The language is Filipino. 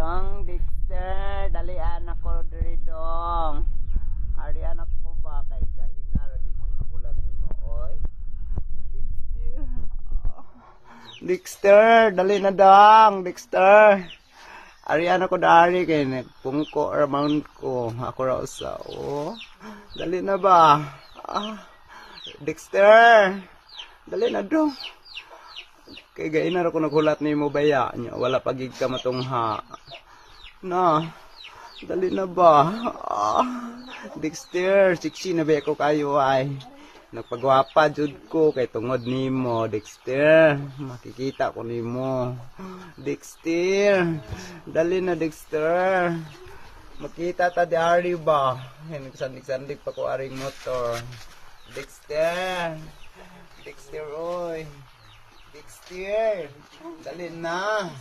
Dong, Dexter, dalian ako diri dong. Arian ako ba kay Gaina lagi ko nakulat nimo oy. Dexter. Dexter, dali na dong, Dexter. Arian ako dari kay pungko ramon ko. Ako ra usa. Oh. Dali na ba? Dexter. Dali na dong. Kay Gaina ako nagulat nimo baya nya wala pagig ka matungha. Na. Dali na ba? Dexter, siksi na ba ko kayo ay. Nagpagwapa jud ko kay tungod nimo, Dexter. Makikita ko nimo. Dexter, dali na Dexter. Makita ta di ari ba? Nagsandig-sandig pa ko aring motor. Dexter. Dexter oy. Dexter, dali na.